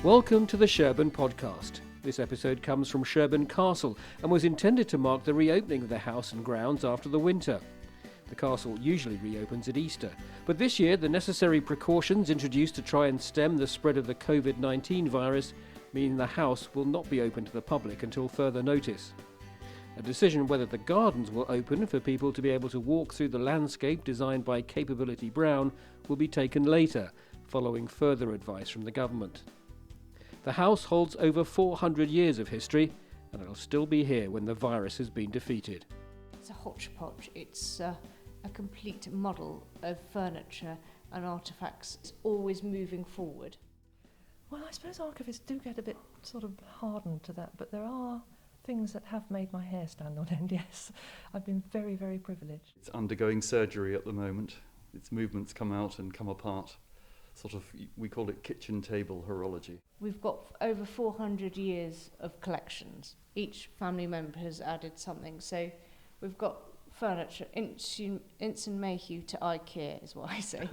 Welcome to the Sherborne podcast. This episode comes from Sherborne Castle and was intended to mark the reopening of the house and grounds after the winter. The castle usually reopens at Easter, but this year the necessary precautions introduced to try and stem the spread of the COVID-19 virus mean the house will not be open to the public until further notice. A decision whether the gardens will open for people to be able to walk through the landscape designed by Capability Brown will be taken later, following further advice from the government. The house holds over 400 years of history, and it'll still be here when the virus has been defeated. It's a hodgepodge. It's a complete model of furniture and artefacts. It's always moving forward. Well, I suppose archivists do get a bit sort of hardened to that, but there are things that have made my hair stand on end, yes. I've been very, very privileged. It's undergoing surgery at the moment. Its movements come out and come apart. Sort of, we call it kitchen table horology. We've got over 400 years of collections. Each family member has added something. So we've got furniture, inch and Mayhew to IKEA is what I say.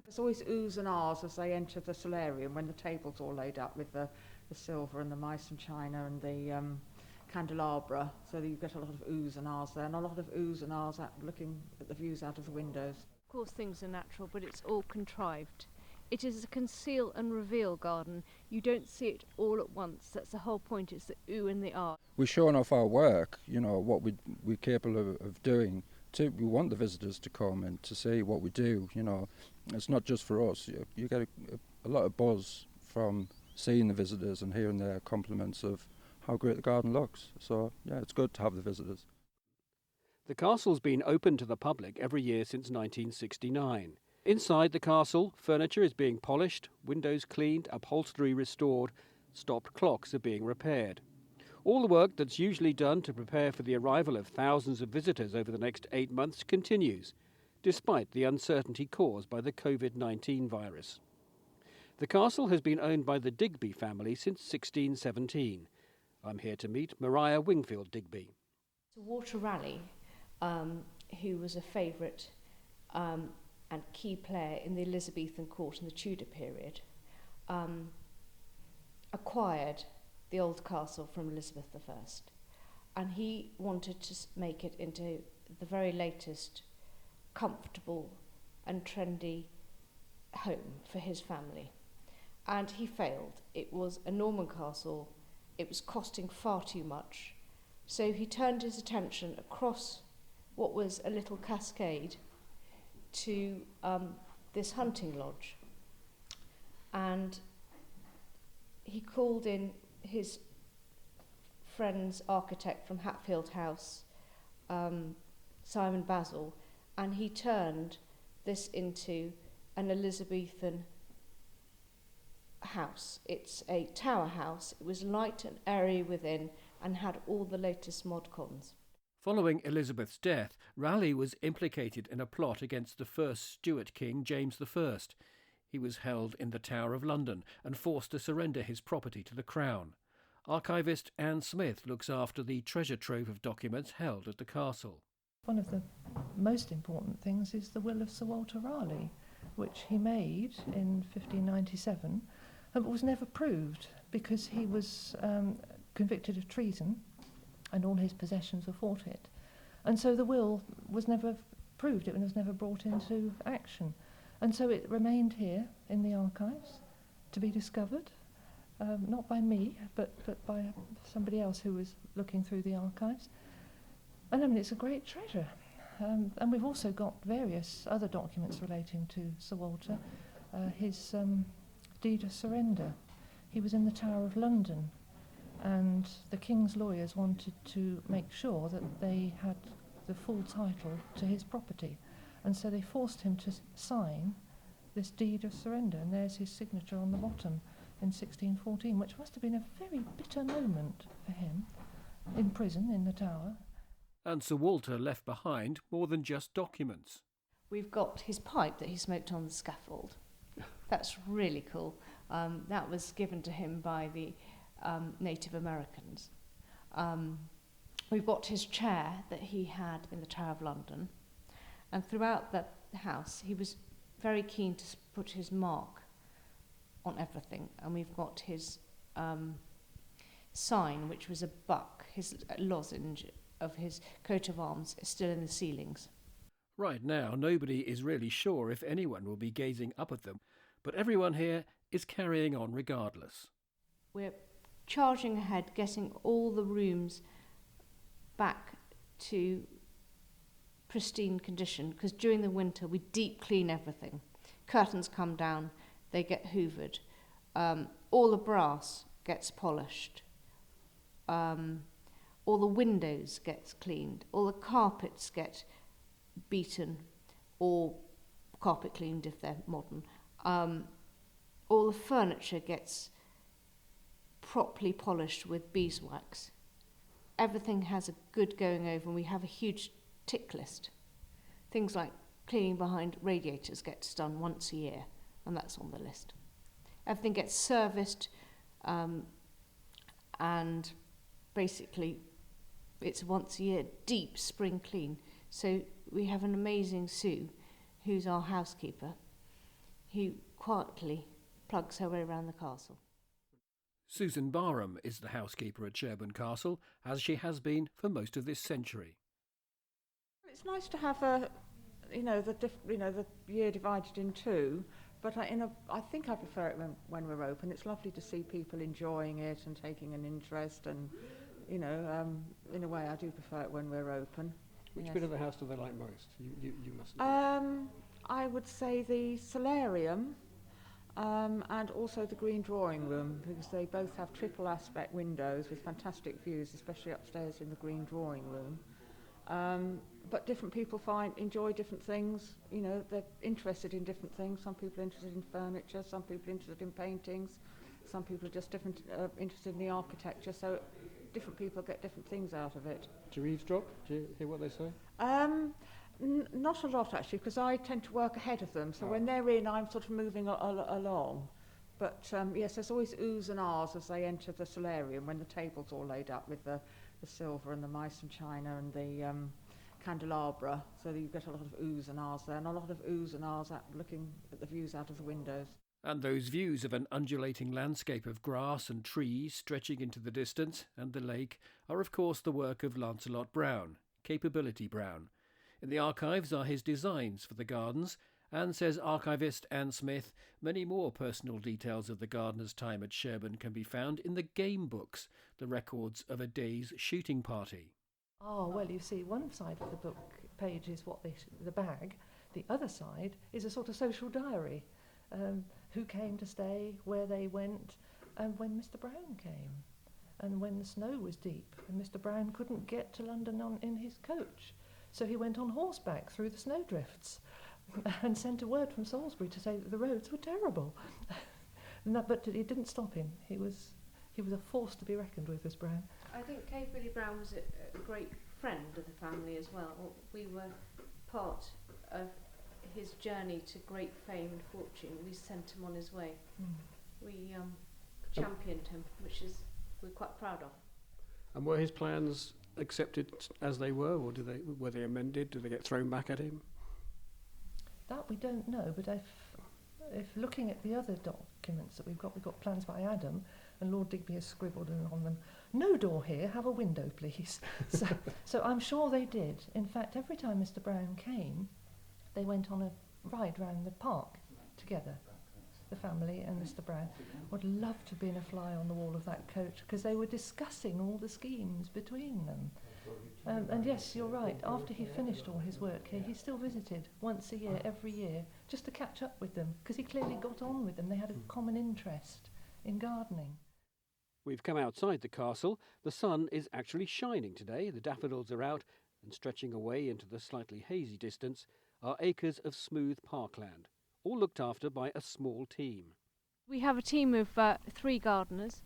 There's always oohs and ahs as they enter the solarium when the table's all laid up with the silver and the mice and china and the candelabra. So you get a lot of oohs and ahs there, and a lot of oohs and ahs looking at the views out of the windows. Of course things are natural, but it's all contrived. It is a conceal and reveal garden. You don't see it all at once. That's the whole point. It's the ooh and the ah. We're showing off our work, what we're capable of doing. We want the visitors to come and to see what we do, It's not just for us. You get a lot of buzz from seeing the visitors and hearing their compliments of how great the garden looks. So, yeah, it's good to have the visitors. The castle's been open to the public every year since 1969. Inside the castle, furniture is being polished, windows cleaned, upholstery restored, stopped clocks are being repaired. All the work that's usually done to prepare for the arrival of thousands of visitors over the next 8 months continues, despite the uncertainty caused by the COVID-19 virus. The castle has been owned by the Digby family since 1617. I'm here to meet Maria Wingfield Digby. Sir Walter Raleigh, who was a favourite and key player in the Elizabethan court in the Tudor period, acquired the old castle from Elizabeth I, and he wanted to make it into the very latest comfortable and trendy home for his family, and he failed. It was a Norman castle. It was costing far too much, so he turned his attention across what was a little cascade to this hunting lodge, and he called in his friend's architect from Hatfield House, Simon Basil, and he turned this into an Elizabethan house. It's a tower house. It was light and airy within and had all the latest mod cons. Following Elizabeth's death, Raleigh was implicated in a plot against the first Stuart king, James I. He was held in the Tower of London and forced to surrender his property to the Crown. Archivist Anne Smith looks after the treasure trove of documents held at the castle. One of the most important things is the will of Sir Walter Raleigh, which he made in 1597, but was never proved because he was convicted of treason and all his possessions were forfeit. And so the will was never proved, it was never brought into action. And so it remained here in the archives to be discovered, not by me, but by somebody else who was looking through the archives. And I mean, it's a great treasure. And we've also got various other documents relating to Sir Walter. His deed of surrender. He was in the Tower of London, and the King's lawyers wanted to make sure that they had the full title to his property, and so they forced him to sign this deed of surrender, and there's his signature on the bottom in 1614, which must have been a very bitter moment for him in prison in the Tower. And Sir Walter left behind more than just documents. We've got his pipe that he smoked on the scaffold. That's really cool. That was given to him by the Native Americans. We've got his chair that he had in the Tower of London, and throughout that house he was very keen to put his mark on everything. And we've got his sign, which was a buck, his lozenge of his coat of arms, is still in the ceilings. Right now, nobody is really sure if anyone will be gazing up at them, but everyone here is carrying on regardless. We're charging ahead, getting all the rooms back to pristine condition, because during the winter we deep clean everything. Curtains come down, they get hoovered. All the brass gets polished. All the windows gets cleaned. All the carpets get beaten or carpet cleaned if they're modern. All the furniture gets properly polished with beeswax. Everything has a good going over, and we have a huge tick list. Things like cleaning behind radiators gets done once a year, and that's on the list. Everything gets serviced, and basically it's once a year deep spring clean. So we have an amazing Sue, who's our housekeeper, who quietly plugs her way around the castle. Susan Barham is the housekeeper at Sherborne Castle, as she has been for most of this century. It's nice to have the year divided in two, but I think I prefer it when we're open. It's lovely to see people enjoying it and taking an interest, and in a way I do prefer it when we're open. Which Yes. bit of the house do they like most? You must. I would say the solarium, and also the green drawing room, because they both have triple aspect windows with fantastic views, especially upstairs in the green drawing room. But different people enjoy different things. They're interested in different things. Some people are interested in furniture, some people are interested in paintings, some people are just interested in the architecture. So different people get different things out of it. Do you eavesdrop? Do you hear what they say? Not a lot, actually, because I tend to work ahead of them. So when they're in, I'm sort of moving along. But yes, there's always oohs and ahs as they enter the solarium when the table's all laid up with the silver and the mice and china and the candelabra. So you get a lot of oohs and ahs there, and a lot of oohs and ahs looking at the views out of the windows. And those views of an undulating landscape of grass and trees stretching into the distance and the lake are of course the work of Lancelot Brown, Capability Brown. In the archives are his designs for the gardens, and, says archivist Anne Smith, many more personal details of the gardener's time at Sherborne can be found in the game books, the records of a day's shooting party. Oh, well, you see, one side of the book page is the bag. The other side is a sort of social diary. Who came to stay, where they went, and when Mr. Brown came, and when the snow was deep, and Mr. Brown couldn't get to London in his coach. So he went on horseback through the snowdrifts and sent a word from Salisbury to say that the roads were terrible. But it didn't stop him. He was a force to be reckoned with, this Brown. I think Billy Brown was a great friend of the family as well. We were part of his journey to great fame and fortune. We sent him on his way. We championed him, which we're quite proud of. And were his plans accepted as they were, or were they amended? Did they get thrown back at him? That we don't know, but if looking at the other documents that we've got plans by Adam, and Lord Digby has scribbled on them, no door here, have a window, please. So I'm sure they did. In fact, every time Mr. Brown came, they went on a ride round the park together, the family and Mr. Brown. Would love to have been a fly on the wall of that coach, because they were discussing all the schemes between them. And yes, you're right, after he finished all his work here, he still visited once a year, every year, just to catch up with them, because he clearly got on with them. They had a common interest in gardening. We've come outside the castle. The sun is actually shining today. The daffodils are out, and stretching away into the slightly hazy distance are acres of smooth parkland, all looked after by a small team. We have a team of 3 gardeners.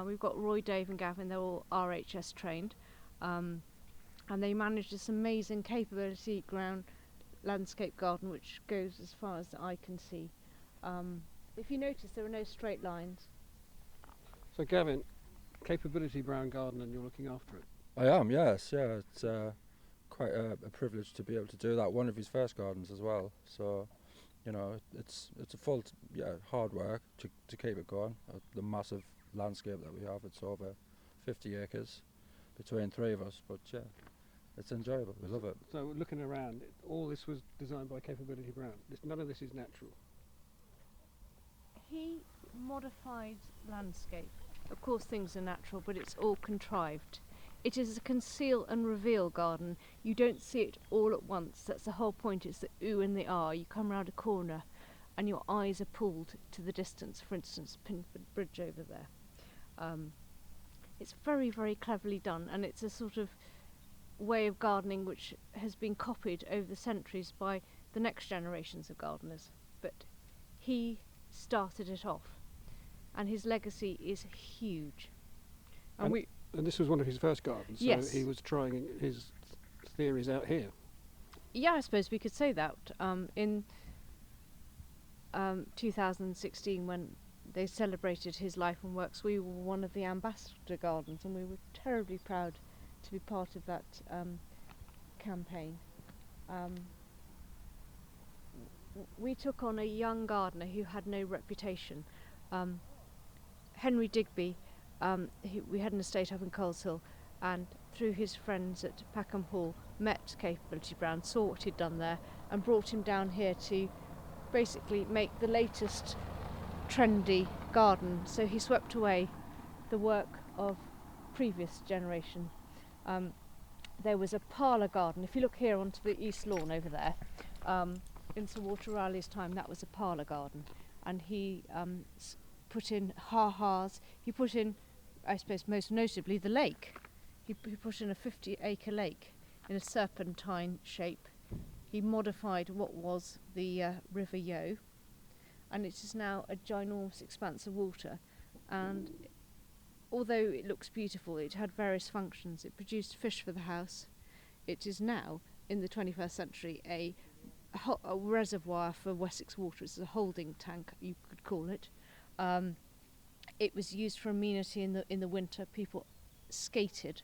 We've got Roy, Dave and Gavin. They're all RHS trained. And they manage this amazing Capability Ground landscape garden, which goes as far as the eye can see. If you notice, there are no straight lines. So Gavin, Capability Brown Garden, and you're looking after it? I am, yes, yeah. It's quite a privilege to be able to do that. One of his first gardens as well. So, You know, it's a full hard work to keep it going. The massive landscape that we have, it's over 50 acres between three of us, but yeah, it's enjoyable. We love it. So looking around, all this was designed by Capability Brown. None of this is natural. He modified landscape. Of course things are natural, but it's all contrived. It is a conceal and reveal garden. You don't see it all at once. That's the whole point. It's the ooh and the ah. You come round a corner and your eyes are pulled to the distance. For instance, Pinford Bridge over there. It's very, very cleverly done, and it's a sort of way of gardening which has been copied over the centuries by the next generations of gardeners. But he started it off, and his legacy is huge. And this was one of his first gardens, so yes. he was trying his theories out here. Yeah, I suppose we could say that. In 2016, when they celebrated his life and works, we were one of the ambassador gardens, and we were terribly proud to be part of that campaign. We took on a young gardener who had no reputation. Henry Digby, we had an estate up in Coleshill, and through his friends at Packham Hall met Capability Brown, saw what he'd done there, and brought him down here to basically make the latest trendy garden. So he swept away the work of previous generation. There was a parlour garden. If you look here onto the east lawn over there, in Sir Walter Raleigh's time, that was a parlour garden, and he put in ha-has. He put in, I suppose most notably, the lake. He put in a 50-acre lake in a serpentine shape. He modified what was the River Yeo, and it is now a ginormous expanse of water. And although it looks beautiful, it had various functions. It produced fish for the house. It is now, in the 21st century, a reservoir for Wessex water. It's a holding tank, you could call it. It was used for amenity in the winter. People skated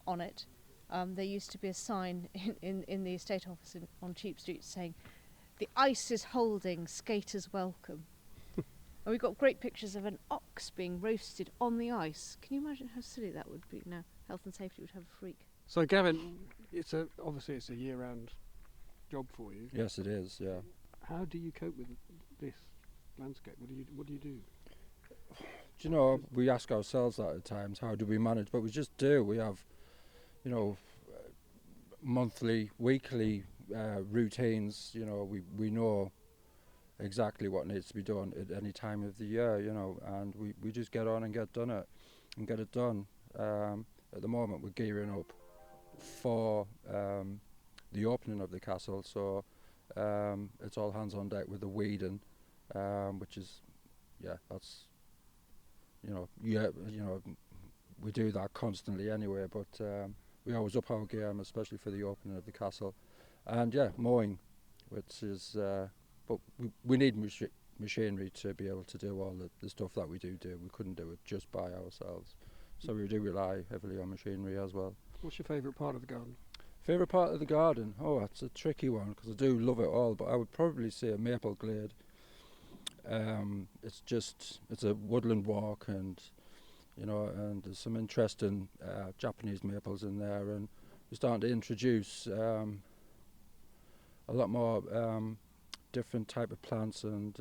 on it. There used to be a sign in the estate office on Cheap Street saying, "The ice is holding, skaters welcome." And we got great pictures of an ox being roasted on the ice. Can you imagine how silly that would be now? Health and safety would have a freak. So Gavin, obviously it's a year-round job for you. Yes, it is. Yeah. How do you cope with this landscape? What do you do? Do you know, we ask ourselves that at times, how do we manage? But we just do. We have, monthly, weekly routines. We know exactly what needs to be done at any time of the year, and we just get on and get it done. At the moment, we're gearing up for the opening of the castle, so it's all hands on deck with the weeding, which is, that's, we do that constantly anyway, but we always up our game, especially for the opening of the castle. And mowing, which is, but we need machinery to be able to do all the stuff that we do. We couldn't do it just by ourselves. So we do rely heavily on machinery as well. What's your favourite part of the garden? Favourite part of the garden? Oh, that's a tricky one, because I do love it all, but I would probably say a maple glade. It's a woodland walk, and and there's some interesting Japanese maples in there, and we're starting to introduce a lot more different type of plants and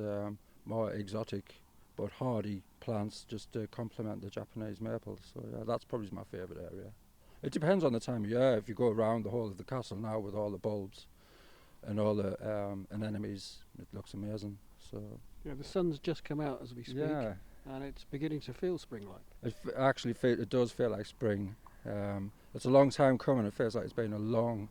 more exotic but hardy plants just to complement the Japanese maples. So that's probably my favourite area. It depends on the time of year. If you go around the whole of the castle now with all the bulbs and all the anemones, it looks amazing. So the sun's just come out as we speak, and it's beginning to feel spring-like. It does feel like spring. It's a long time coming. It feels like it's been a long,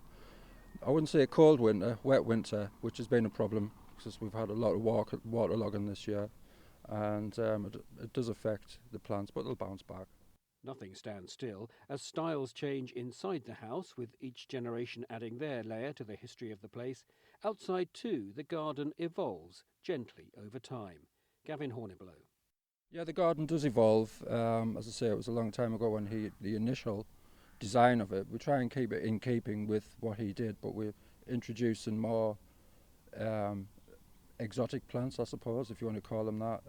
I wouldn't say a cold winter, wet winter, which has been a problem because we've had a lot of waterlogging this year, and it does affect the plants, but they'll bounce back. Nothing stands still as styles change inside the house, with each generation adding their layer to the history of the place. Outside too, the garden evolves gently over time. Gavin Horniblow. Yeah, the garden does evolve. As I say, it was a long time ago when the initial design of it. We try and keep it in keeping with what he did, but we're introducing more exotic plants, I suppose, if you want to call them that.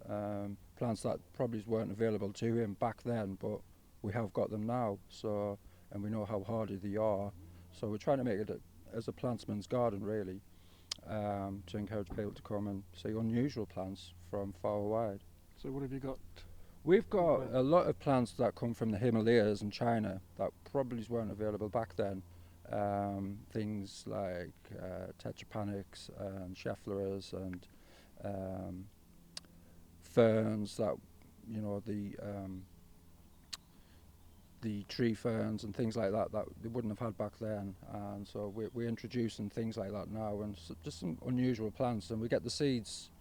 Plants that probably weren't available to him back then, but we have got them now. So, and we know how hardy they are. So we're trying to make it as a plantsman's garden, really, to encourage people to come and see unusual plants from far and wide. So what have you got? We've got a lot of plants that come from the Himalayas and China that probably weren't available back then. Things like tetrapanics and scheffleras and ferns that, you know, the tree ferns and things like that they wouldn't have had back then. And so we're introducing things like that now, and just some unusual plants. And we get the seeds.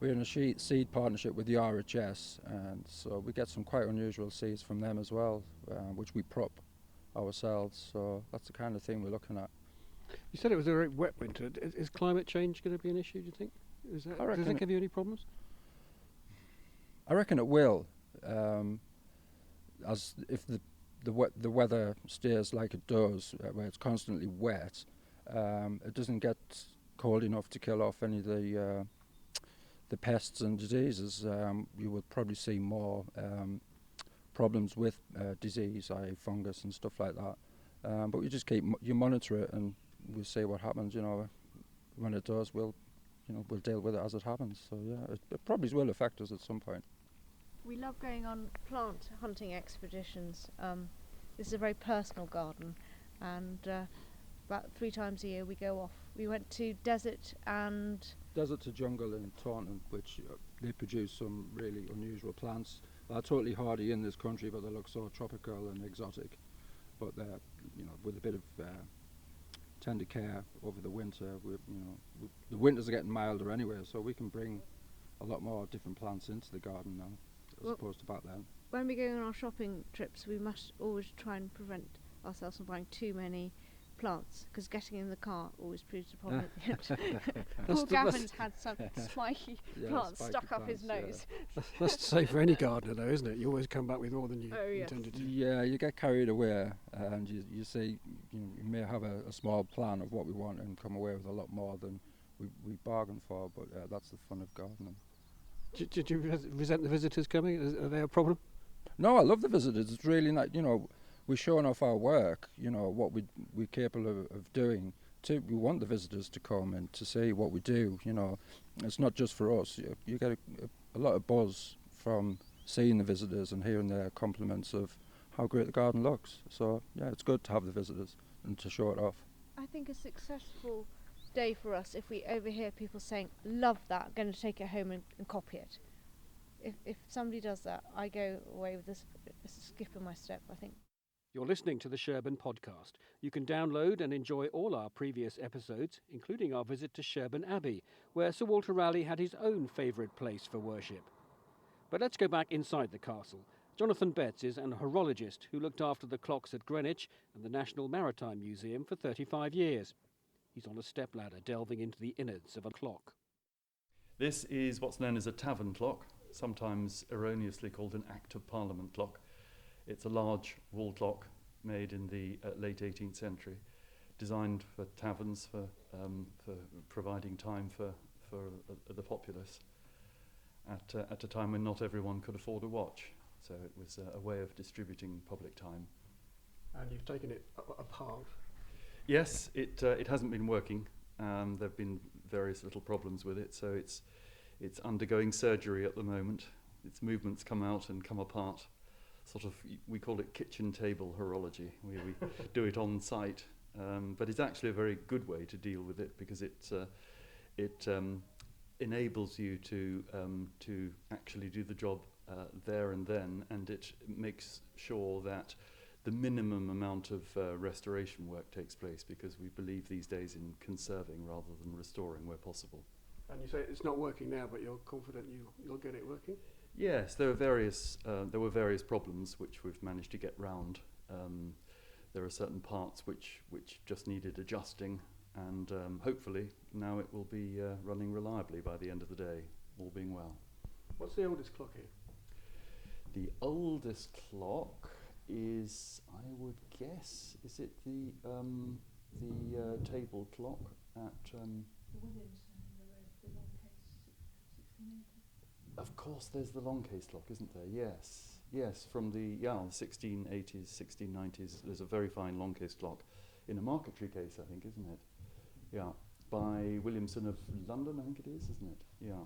We're in a seed partnership with the RHS, and so we get some quite unusual seeds from them as well, which we prop ourselves. So that's the kind of thing we're looking at. You said it was a very wet winter. Is climate change going to be an issue, do you think? Does it give you any problems? I reckon it will. As if the weather stays like it does, where it's constantly wet, it doesn't get cold enough to kill off any of the pests and diseases. You will probably see more problems with disease, i.e. fungus and stuff like that. But we just you monitor it, and we'll see what happens. You know, when it does, we'll deal with it as it happens. So yeah, it probably will affect us at some point. We love going on plant hunting expeditions. This is a very personal garden, and about 3 times a year we go off. We went to desert to jungle in Taunton, which they produce some really unusual plants. They're totally hardy in this country, but they look so tropical and exotic. But they're, with a bit of tender care over the winter. The winters are getting milder anyway, so we can bring a lot more different plants into the garden now, as opposed to back then. When we go on our shopping trips, we must always try and prevent ourselves from buying too many plants, because getting in the car always proves a problem at the end. Paul Gavin's had some spiky plants stuck up his nose. Yeah. That's the same for any gardener, though, isn't it? You always come back with more than you intended to. Yeah, you get carried away, and you see, you may have a small plan of what we want and come away with a lot more than we bargained for. But that's the fun of gardening. Did you resent the visitors coming? Are they a problem? No, I love the visitors. It's really nice. We're showing off our work, what we're capable of doing. We want the visitors to come and to see what we do. It's not just for us. You get a lot of buzz from seeing the visitors and hearing their compliments of how great the garden looks. So yeah, it's good to have the visitors and to show it off. I think a successful day for us if we overhear people saying, "Love that, I'm going to take it home and copy it." If somebody does that, I go away with a skip in my step, I think. You're listening to the Sherborne podcast. You can download and enjoy all our previous episodes, including our visit to Sherborne Abbey, where Sir Walter Raleigh had his own favourite place for worship. But let's go back inside the castle. Jonathan Betts is an horologist who looked after the clocks at Greenwich and the National Maritime Museum for 35 years. He's on a stepladder delving into the innards of a clock. This is what's known as a tavern clock, sometimes erroneously called an Act of Parliament clock. It's a large wall clock made in the late 18th century, designed for taverns, for providing time for the populace at a time when not everyone could afford a watch. So it was a way of distributing public time. And you've taken it apart. Yes, it hasn't been working. There have been various little problems with it, so it's undergoing surgery at the moment. Its movements come out and come apart. Sort of, we call it kitchen table horology. We do it on site, but it's actually a very good way to deal with it, because it enables you to actually do the job there and then, and it makes sure that the minimum amount of restoration work takes place, because we believe these days in conserving rather than restoring where possible. And you say it's not working now, but you're confident you'll get it working? Yes, there were various problems which we've managed to get round. There are certain parts which just needed adjusting, and hopefully now it will be running reliably by the end of the day, all being well. What's the oldest clock here? The oldest clock is, I would guess, is it the table clock at course, there's the long case lock, isn't there? Yes, from the 1680s, 1690s. There's a very fine long case lock in a marquetry case, I think, isn't it? Yeah, by Williamson of London, I think it is, isn't it? Yeah.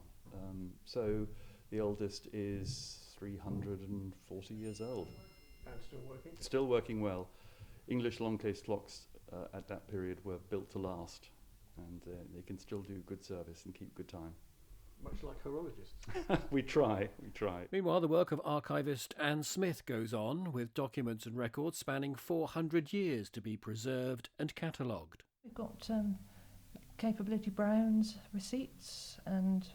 So the oldest is 340 years old. And still working? Still working well. English long case clocks at that period were built to last, and they can still do good service and keep good time. Much like horologists. We try. Meanwhile, the work of archivist Anne Smith goes on, with documents and records spanning 400 years to be preserved and catalogued. We've got Capability Brown's receipts and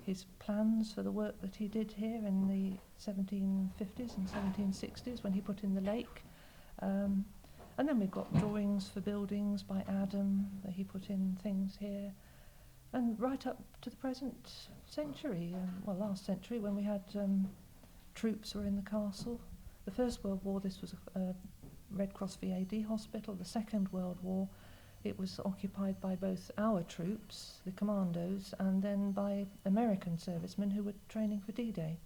his plans for the work that he did here in the 1750s and 1760s when he put in the lake. And then we've got drawings for buildings by Adam, that he put in things here. And right up to the present century, last century, when we had troops were in the castle. The First World War, this was a Red Cross VAD hospital. The Second World War, it was occupied by both our troops, the Commandos, and then by American servicemen who were training for D-Day,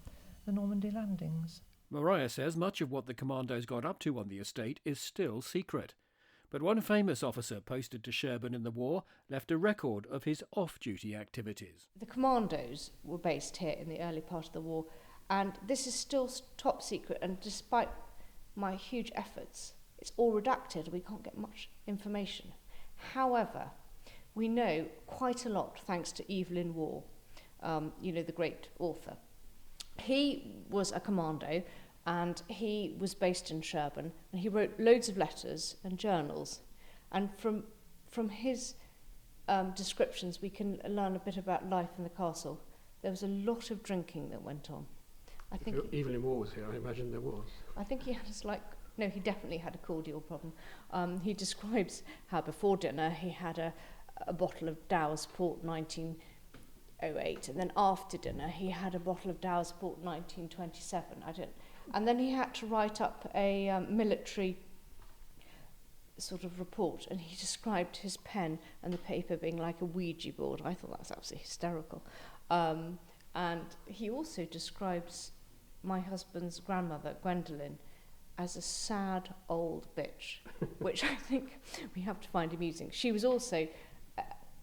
the Normandy landings. Mariah says much of what the Commandos got up to on the estate is still secret. But one famous officer posted to Sherborne in the war left a record of his off-duty activities. The Commandos were based here in the early part of the war, and this is still top secret, and despite my huge efforts, it's all redacted. We can't get much information. However, we know quite a lot thanks to Evelyn Waugh, the great author. He was a commando, and he was based in Sherborne, and he wrote loads of letters and journals. And from his descriptions, we can learn a bit about life in the castle. There was a lot of drinking that went on. I think Evelyn Waugh was here, I imagine there was. I think he had he definitely had a cordial problem. He describes how before dinner he had a bottle of Dow's Port 1908, and then after dinner he had a bottle of Dow's Port 1927. And then he had to write up a military sort of report, and he described his pen and the paper being like a Ouija board. I thought that was absolutely hysterical. And he also describes my husband's grandmother, Gwendolen, as a sad old bitch, which I think we have to find amusing. She was also,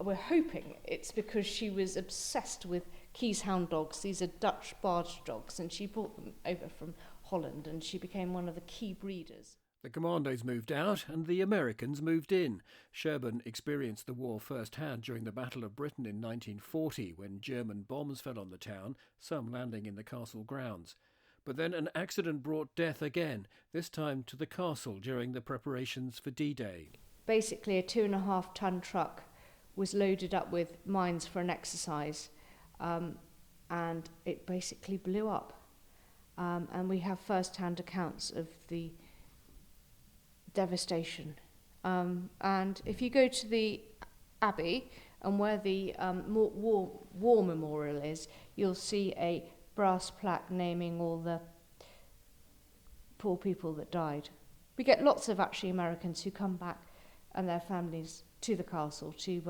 we're hoping it's because she was obsessed with Keeshond dogs. These are Dutch barge dogs, and she brought them over from Holland, and she became one of the key breeders. The Commandos moved out and the Americans moved in. Sherborne experienced the war firsthand during the Battle of Britain in 1940, when German bombs fell on the town, some landing in the castle grounds. But then an accident brought death again, this time to the castle during the preparations for D-Day. Basically, a 2.5-ton truck was loaded up with mines for an exercise, and it basically blew up. And we have first-hand accounts of the devastation. And if you go to the Abbey and where the war memorial is, you'll see a brass plaque naming all the poor people that died. We get lots of actually Americans who come back and their families to the castle to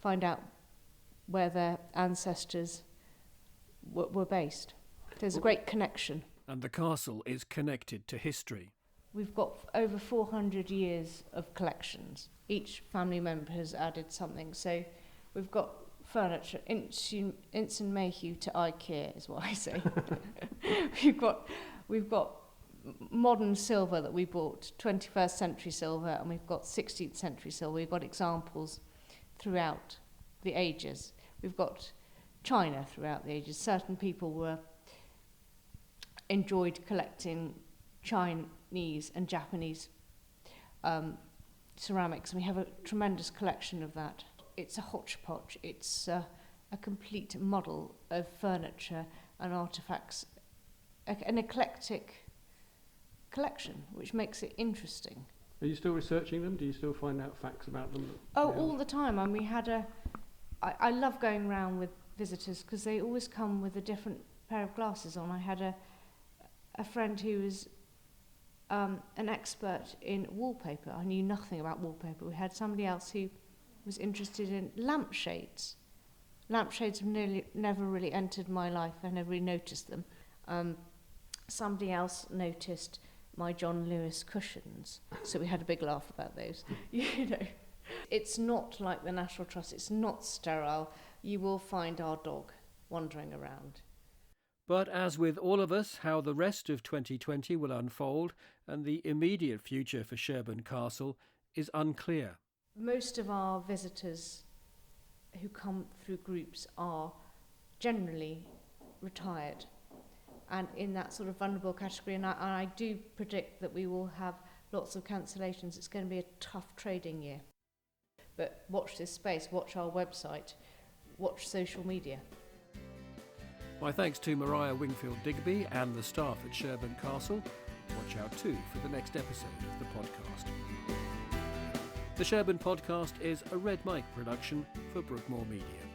find out where their ancestors were based. There's a great connection. And the castle is connected to history. We've got over 400 years of collections. Each family member has added something. So we've got furniture, Ince and Mayhew to IKEA is what I say. We've got modern silver that we bought, 21st century silver, and we've got 16th century silver. We've got examples throughout the ages. We've got china throughout the ages. Certain people enjoyed collecting Chinese and Japanese ceramics, and we have a tremendous collection of that. It's a hodgepodge. It's a complete model of furniture and artefacts, an eclectic collection, which makes it interesting. Are you still researching them? Do you still find out facts about them? Oh, all the time. And we had I love going around with visitors because they always come with a different pair of glasses on. I had a friend who was an expert in wallpaper. I knew nothing about wallpaper. We had somebody else who was interested in lampshades. Lampshades have never really entered my life. I never really noticed them. Somebody else noticed my John Lewis cushions, so we had a big laugh about those. You know, it's not like the National Trust. It's not sterile. You will find our dog wandering around. But as with all of us, how the rest of 2020 will unfold and the immediate future for Sherborne Castle is unclear. Most of our visitors who come through groups are generally retired and in that sort of vulnerable category, and I do predict that we will have lots of cancellations. It's going to be a tough trading year. But watch this space, watch our website, watch social media. My thanks to Maria Wingfield Digby and the staff at Sherborne Castle. Watch out too for the next episode of the podcast. The Sherborne Podcast is a Red Mike production for Brookmore Media.